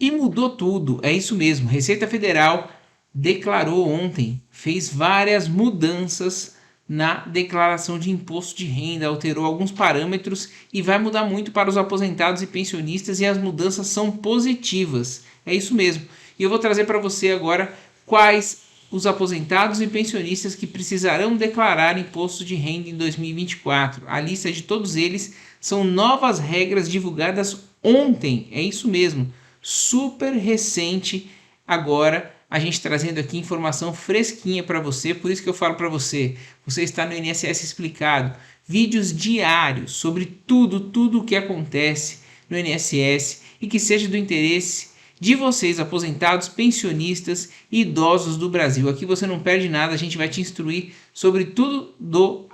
E mudou tudo, é isso mesmo. Receita Federal declarou ontem, fez várias mudanças na declaração de imposto de renda, alterou alguns parâmetros e vai mudar muito para os aposentados e pensionistas, e as mudanças são positivas. É isso mesmo. E eu vou trazer para você agora quais os aposentados e pensionistas que precisarão declarar imposto de renda em 2024. A lista de todos eles são novas regras divulgadas ontem. É isso mesmo. Super recente agora, a gente trazendo aqui informação fresquinha para você. Por isso que eu falo para você, você está no INSS Explicado, vídeos diários sobre tudo o que acontece no INSS e que seja do interesse de vocês, aposentados, pensionistas e idosos do Brasil. Aqui você não perde nada, a gente vai te instruir sobre tudo do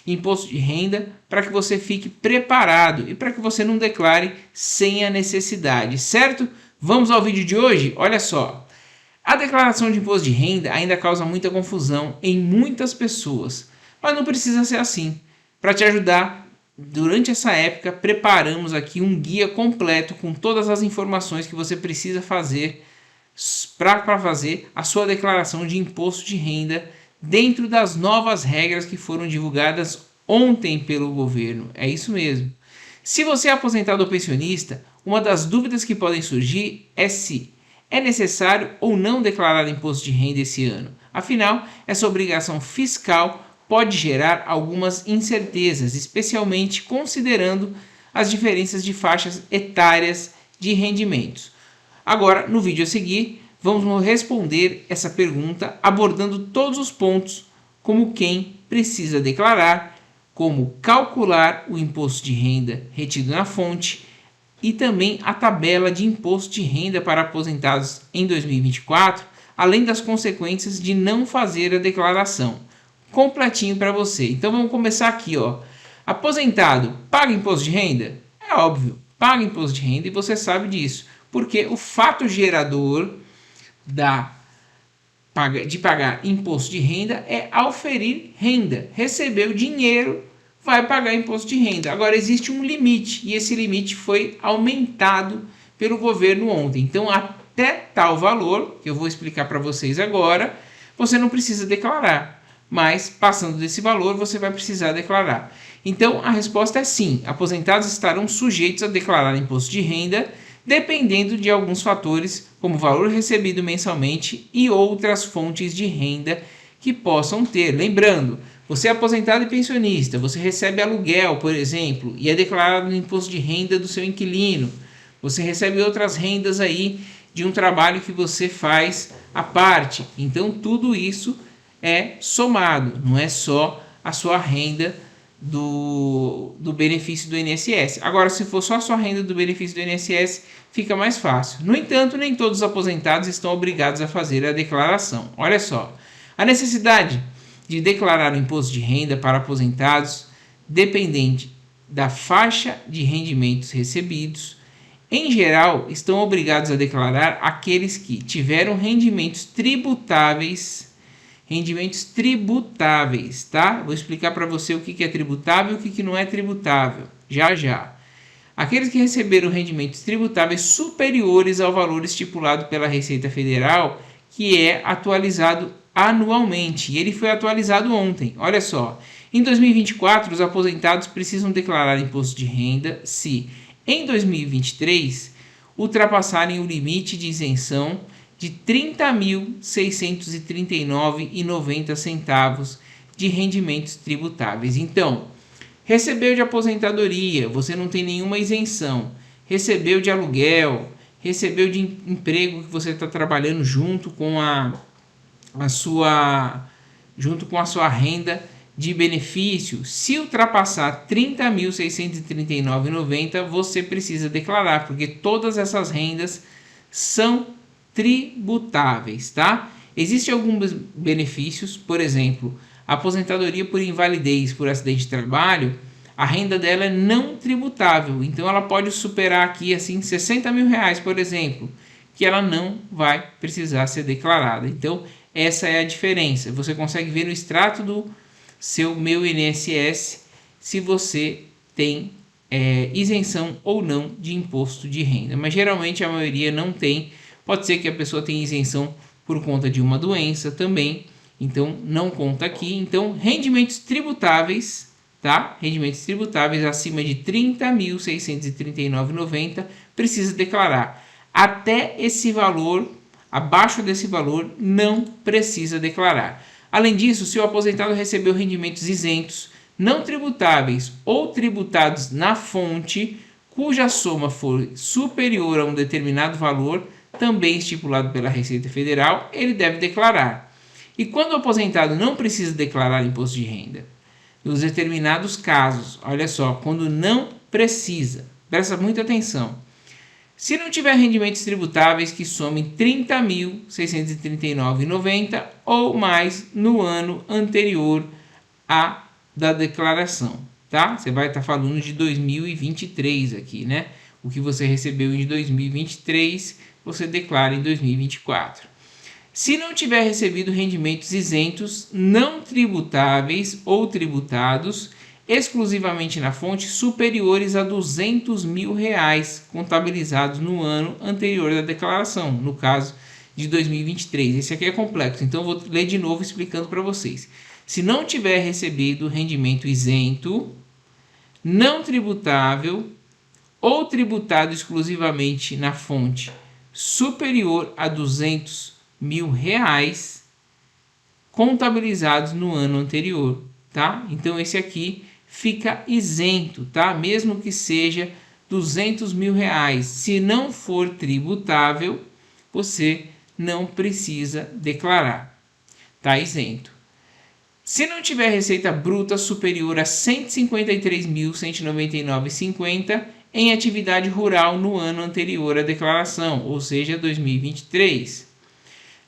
imposto de renda, para que você fique preparado e para que você não declare sem a necessidade, certo? Vamos ao vídeo de hoje? Olha só, a declaração de imposto de renda ainda causa muita confusão em muitas pessoas, mas não precisa ser assim. Para te ajudar, durante essa época, preparamos aqui um guia completo com todas as informações que você precisa fazer para fazer a sua declaração de imposto de renda dentro das novas regras que foram divulgadas ontem pelo governo. É isso mesmo. Se você é aposentado ou pensionista, uma das dúvidas que podem surgir é se é necessário ou não declarar imposto de renda esse ano. Afinal, essa obrigação fiscal pode gerar algumas incertezas, especialmente considerando as diferenças de faixas etárias de rendimentos. Agora, no vídeo a seguir, vamos responder essa pergunta abordando todos os pontos, como quem precisa declarar, como calcular o imposto de renda retido na fonte e também a tabela de imposto de renda para aposentados em 2024, além das consequências de não fazer a declaração. Completinho para você. Então vamos começar aqui, ó. Aposentado paga imposto de renda? É óbvio, paga imposto de renda e você sabe disso, porque o fato gerador de pagar imposto de renda é auferir renda. Recebeu dinheiro, vai pagar imposto de renda. Agora existe um limite e esse limite foi aumentado pelo governo ontem. Então até tal valor, que eu vou explicar para vocês agora, você não precisa declarar. Mas passando desse valor você vai precisar declarar. Então a resposta é sim, aposentados estarão sujeitos a declarar imposto de renda, dependendo de alguns fatores, como o valor recebido mensalmente e outras fontes de renda que possam ter. Lembrando, você é aposentado e pensionista, você recebe aluguel, por exemplo, e é declarado no imposto de renda do seu inquilino. Você recebe outras rendas aí de um trabalho que você faz à parte. Então tudo isso é somado, não é só a sua renda do benefício do INSS. Agora, se for só a sua renda do benefício do INSS, fica mais fácil. No entanto, nem todos os aposentados estão obrigados a fazer a declaração. Olha só, a necessidade de declarar o imposto de renda para aposentados dependente da faixa de rendimentos recebidos. Em geral, estão obrigados a declarar aqueles que tiveram rendimentos tributáveis, tá? Vou explicar para você o que é tributável e o que não é tributável, já. Aqueles que receberam rendimentos tributáveis superiores ao valor estipulado pela Receita Federal, que é atualizado anualmente, e ele foi atualizado ontem. Olha só, em 2024, os aposentados precisam declarar imposto de renda se, em 2023, ultrapassarem o limite de isenção de R$ 30.639,90 de rendimentos tributáveis. Então, recebeu de aposentadoria, você não tem nenhuma isenção. Recebeu de aluguel, recebeu de emprego que você está trabalhando junto com a sua renda de benefício. Se ultrapassar R$ 30.639,90, você precisa declarar, porque todas essas rendas são tributáveis, tá? Existem alguns benefícios, por exemplo, a aposentadoria por invalidez por acidente de trabalho, a renda dela é não tributável, então ela pode superar aqui assim R$60 mil, por exemplo, que ela não vai precisar ser declarada. Então essa é a diferença. Você consegue ver no extrato do seu Meu INSS se você tem isenção ou não de imposto de renda, mas geralmente a maioria não tem. Pode ser que a pessoa tenha isenção por conta de uma doença também, então não conta aqui. Então, rendimentos tributáveis, tá? Rendimentos tributáveis acima de R$ 30.639,90 precisa declarar. Até esse valor, abaixo desse valor, não precisa declarar. Além disso, se o aposentado recebeu rendimentos isentos, não tributáveis ou tributados na fonte, cuja soma for superior a um determinado valor, também estipulado pela Receita Federal, ele deve declarar. E quando o aposentado não precisa declarar imposto de renda? Nos determinados casos, olha só, quando não precisa, presta muita atenção. Se não tiver rendimentos tributáveis que somem R$ 30.639,90 ou mais no ano anterior a da declaração, tá? Você vai estar falando de 2023 aqui, né? O que você recebeu em 2023, você declara em 2024. Se não tiver recebido rendimentos isentos, não tributáveis ou tributados exclusivamente na fonte superiores a R$ 200 mil contabilizados no ano anterior da declaração, no caso de 2023. Esse aqui é complexo, então eu vou ler de novo explicando para vocês. Se não tiver recebido rendimento isento, não tributável ou tributado exclusivamente na fonte superior a R$ 200 mil contabilizados no ano anterior, tá? Então esse aqui fica isento, tá? Mesmo que seja R$ 200 mil. Se não for tributável, você não precisa declarar, tá isento. Se não tiver receita bruta superior a R$ 153.199,50 em atividade rural no ano anterior à declaração, ou seja, 2023.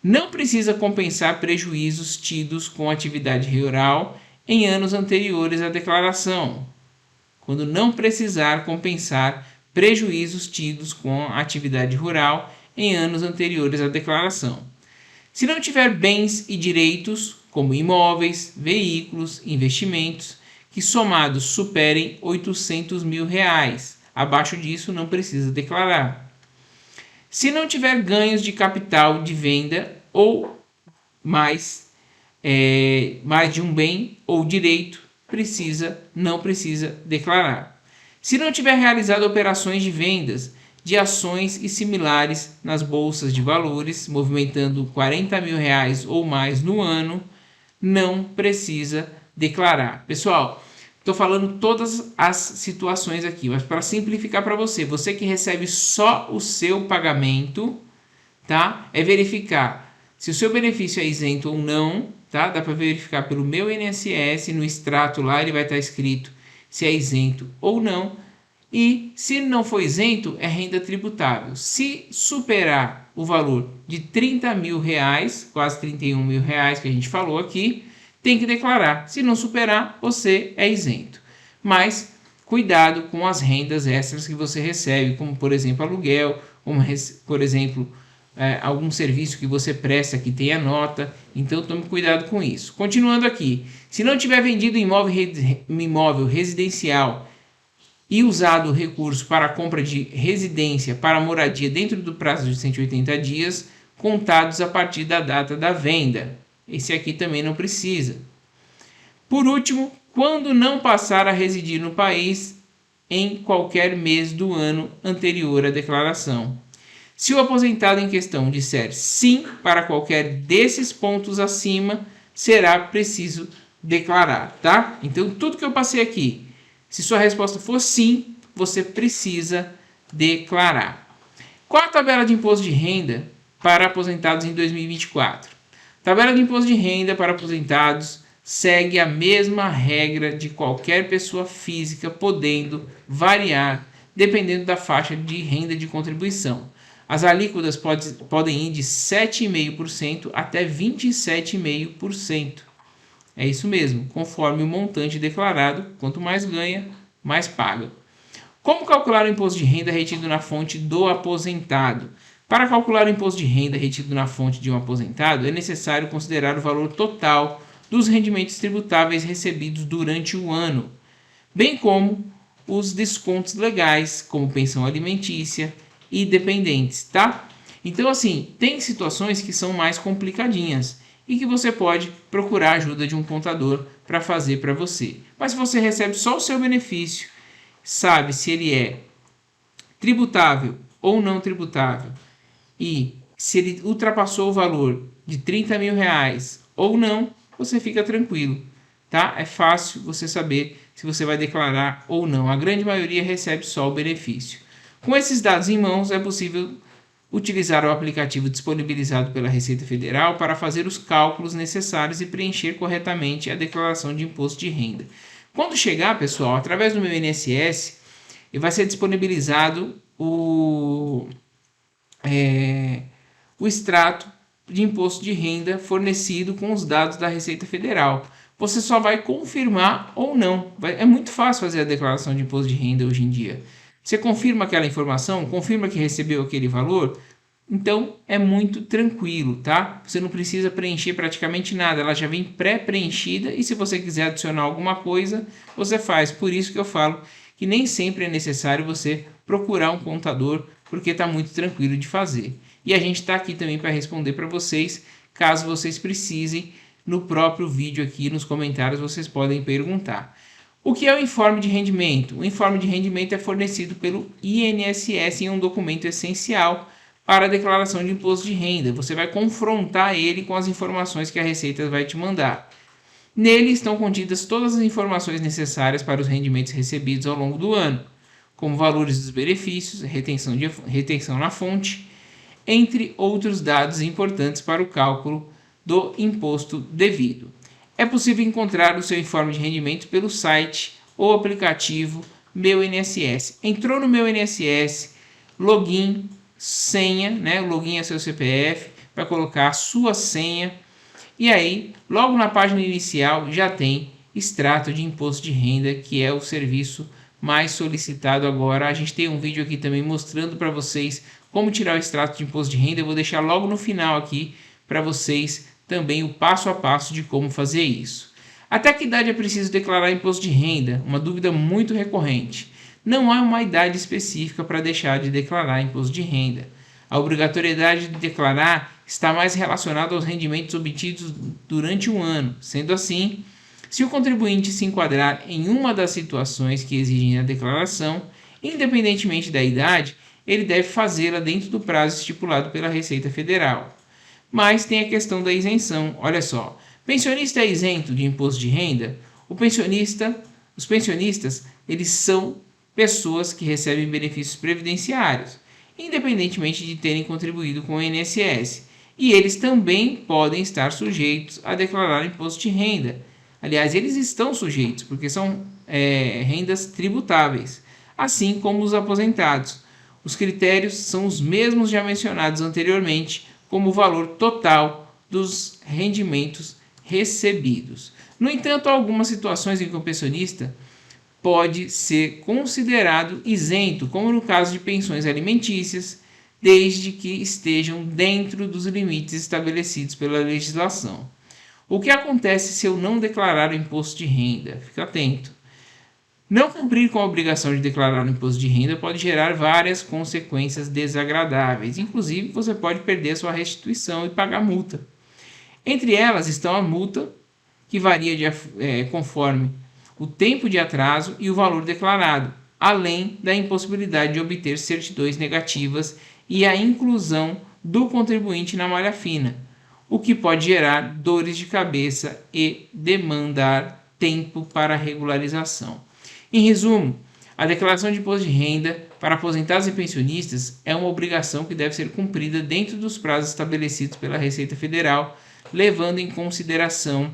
Não precisa compensar prejuízos tidos com atividade rural em anos anteriores à declaração, quando não precisar compensar prejuízos tidos com atividade rural em anos anteriores à declaração. Se não tiver bens e direitos, como imóveis, veículos, investimentos, que somados superem R$ 800 mil. Abaixo disso não precisa declarar. Se não tiver ganhos de capital de venda ou mais de um bem ou direito, não precisa declarar. Se não tiver realizado operações de vendas de ações e similares nas bolsas de valores, movimentando R$ 40 mil ou mais no ano, não precisa declarar. Pessoal, estou falando todas as situações aqui, mas para simplificar para você que recebe só o seu pagamento, tá? É verificar se o seu benefício é isento ou não, tá? Dá para verificar pelo meu INSS, no extrato lá ele vai estar escrito se é isento ou não. E se não for isento, é renda tributável. Se superar o valor de R$ 30 mil, quase R$ 31 mil que a gente falou aqui, tem que declarar. Se não superar, você é isento. Mas cuidado com as rendas extras que você recebe, como por exemplo aluguel, como por exemplo algum serviço que você presta que tenha nota. Então tome cuidado com isso. Continuando aqui, se não tiver vendido imóvel residencial e usado o recurso para a compra de residência para moradia dentro do prazo de 180 dias, contados a partir da data da venda. Esse aqui também não precisa. Por último, quando não passar a residir no país em qualquer mês do ano anterior à declaração. Se o aposentado em questão disser sim para qualquer desses pontos acima, será preciso declarar, tá? Então, tudo que eu passei aqui, se sua resposta for sim, você precisa declarar. Qual a tabela de imposto de renda para aposentados em 2024? Tabela de imposto de renda para aposentados segue a mesma regra de qualquer pessoa física, podendo variar dependendo da faixa de renda de contribuição. As alíquotas podem ir de 7,5% até 27,5%. É isso mesmo, conforme o montante declarado, quanto mais ganha, mais paga. Como calcular o imposto de renda retido na fonte do aposentado? Para calcular o imposto de renda retido na fonte de um aposentado, é necessário considerar o valor total dos rendimentos tributáveis recebidos durante o ano, bem como os descontos legais, como pensão alimentícia e dependentes, tá? Então, assim, tem situações que são mais complicadinhas e que você pode procurar a ajuda de um contador para fazer para você. Mas se você recebe só o seu benefício, sabe se ele é tributável ou não tributável e se ele ultrapassou o valor de 30 mil reais ou não, você fica tranquilo, tá? É fácil você saber se você vai declarar ou não. A grande maioria recebe só o benefício. Com esses dados em mãos, é possível utilizar o aplicativo disponibilizado pela Receita Federal para fazer os cálculos necessários e preencher corretamente a declaração de imposto de renda. Quando chegar, pessoal, através do meu INSS, vai ser disponibilizado o extrato de imposto de renda fornecido com os dados da Receita Federal. Você só vai confirmar ou não. É muito fácil fazer a declaração de imposto de renda hoje em dia. Você confirma aquela informação, confirma que recebeu aquele valor, então é muito tranquilo, tá? Você não precisa preencher praticamente nada, ela já vem pré-preenchida e se você quiser adicionar alguma coisa, você faz. Por isso que eu falo que nem sempre é necessário você procurar um contador, porque está muito tranquilo de fazer. E a gente está aqui também para responder para vocês, caso vocês precisem, no próprio vídeo aqui nos comentários vocês podem perguntar. O que é o informe de rendimento? O informe de rendimento é fornecido pelo INSS em um documento essencial para a declaração de imposto de renda. Você vai confrontar ele com as informações que a Receita vai te mandar. Nele estão contidas todas as informações necessárias para os rendimentos recebidos ao longo do ano, como valores dos benefícios, retenção na fonte, entre outros dados importantes para o cálculo do imposto devido. É possível encontrar o seu informe de rendimento pelo site ou aplicativo Meu INSS. Entrou no Meu INSS, login, senha, né? O login é seu CPF, vai colocar a sua senha e aí, logo na página inicial já tem extrato de imposto de renda, que é o serviço mais solicitado agora. A gente tem um vídeo aqui também mostrando para vocês como tirar o extrato de imposto de renda. Eu vou deixar logo no final aqui para vocês também o passo a passo de como fazer isso. Até que idade é preciso declarar imposto de renda? Uma dúvida muito recorrente. Não há uma idade específica para deixar de declarar imposto de renda. A obrigatoriedade de declarar está mais relacionada aos rendimentos obtidos durante um ano. Sendo assim, se o contribuinte se enquadrar em uma das situações que exigem a declaração, independentemente da idade, ele deve fazê-la dentro do prazo estipulado pela Receita Federal. Mas tem a questão da isenção. Olha só, pensionista é isento de imposto de renda? Os pensionistas, eles são pessoas que recebem benefícios previdenciários, independentemente de terem contribuído com o INSS. E eles também podem estar sujeitos a declarar imposto de renda. Aliás, eles estão sujeitos, porque são rendas tributáveis, assim como os aposentados. Os critérios são os mesmos já mencionados anteriormente, como o valor total dos rendimentos recebidos. No entanto, há algumas situações em que o pensionista pode ser considerado isento, como no caso de pensões alimentícias, desde que estejam dentro dos limites estabelecidos pela legislação. O que acontece se eu não declarar o imposto de renda? Fica atento. Não cumprir com a obrigação de declarar o imposto de renda pode gerar várias consequências desagradáveis. Inclusive, você pode perder sua restituição e pagar multa. Entre elas estão a multa, que varia conforme o tempo de atraso e o valor declarado, além da impossibilidade de obter certidões negativas e a inclusão do contribuinte na malha fina, o que pode gerar dores de cabeça e demandar tempo para regularização. Em resumo, a declaração de imposto de renda para aposentados e pensionistas é uma obrigação que deve ser cumprida dentro dos prazos estabelecidos pela Receita Federal, levando em consideração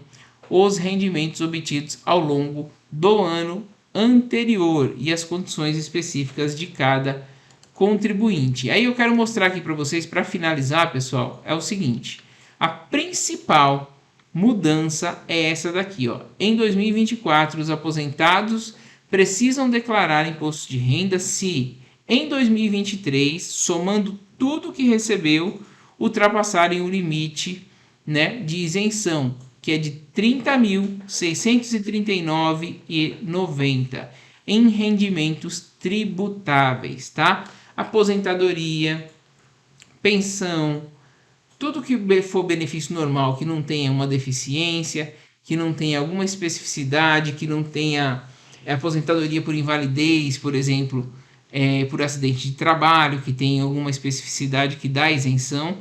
os rendimentos obtidos ao longo do ano anterior e as condições específicas de cada contribuinte. Aí eu quero mostrar aqui para vocês, para finalizar, pessoal, é o seguinte: a principal mudança é essa daqui, ó. Em 2024, os aposentados precisam declarar imposto de renda se, em 2023, somando tudo que recebeu, ultrapassarem o limite, né, de isenção, que é de R$ 30.639,90. em rendimentos tributáveis, tá? Aposentadoria, pensão, tudo que for benefício normal, que não tenha uma deficiência, que não tenha alguma especificidade, que não tenha aposentadoria por invalidez, por exemplo, por acidente de trabalho, que tem alguma especificidade que dá isenção,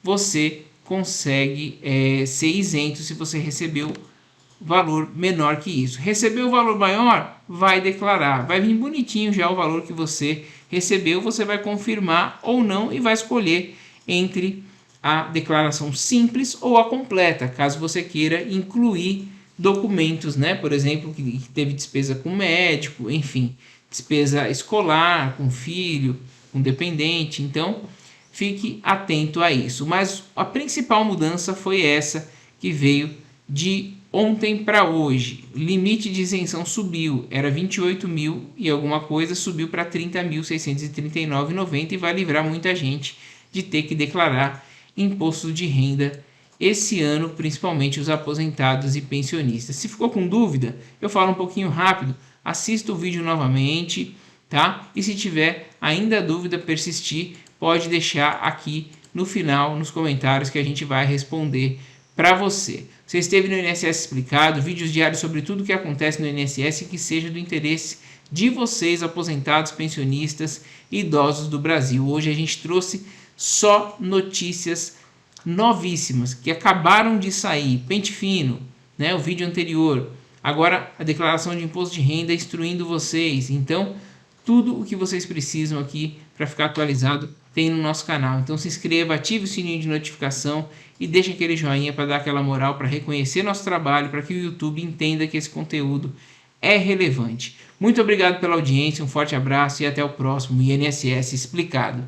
você consegue ser isento se você recebeu valor menor que isso. Recebeu o valor maior? Vai declarar. Vai vir bonitinho já o valor que você recebeu, você vai confirmar ou não e vai escolher entre a declaração simples ou a completa, caso você queira incluir documentos, né? Por exemplo, que teve despesa com médico, enfim, despesa escolar, com filho, com dependente. Então, fique atento a isso. Mas a principal mudança foi essa que veio de ontem para hoje. O limite de isenção subiu, era 28 mil e alguma coisa, subiu para 30.639,90 e vai livrar muita gente de ter que declarar imposto de renda esse ano, principalmente os aposentados e pensionistas. Se ficou com dúvida, eu falo um pouquinho rápido, assista o vídeo novamente, tá? E se tiver ainda dúvida persistir, pode deixar aqui no final, nos comentários, que a gente vai responder para você. Você esteve no INSS Explicado, vídeos diários sobre tudo o que acontece no INSS que seja do interesse de vocês, aposentados, pensionistas e idosos do Brasil. Hoje a gente trouxe só notícias novíssimas que acabaram de sair. Pente fino, né? O vídeo anterior. Agora a declaração de imposto de renda instruindo vocês. Então, tudo o que vocês precisam aqui para ficar atualizado tem no nosso canal. Então se inscreva, ative o sininho de notificação e deixe aquele joinha para dar aquela moral, para reconhecer nosso trabalho, para que o YouTube entenda que esse conteúdo é relevante. Muito obrigado pela audiência, um forte abraço e até o próximo INSS Explicado.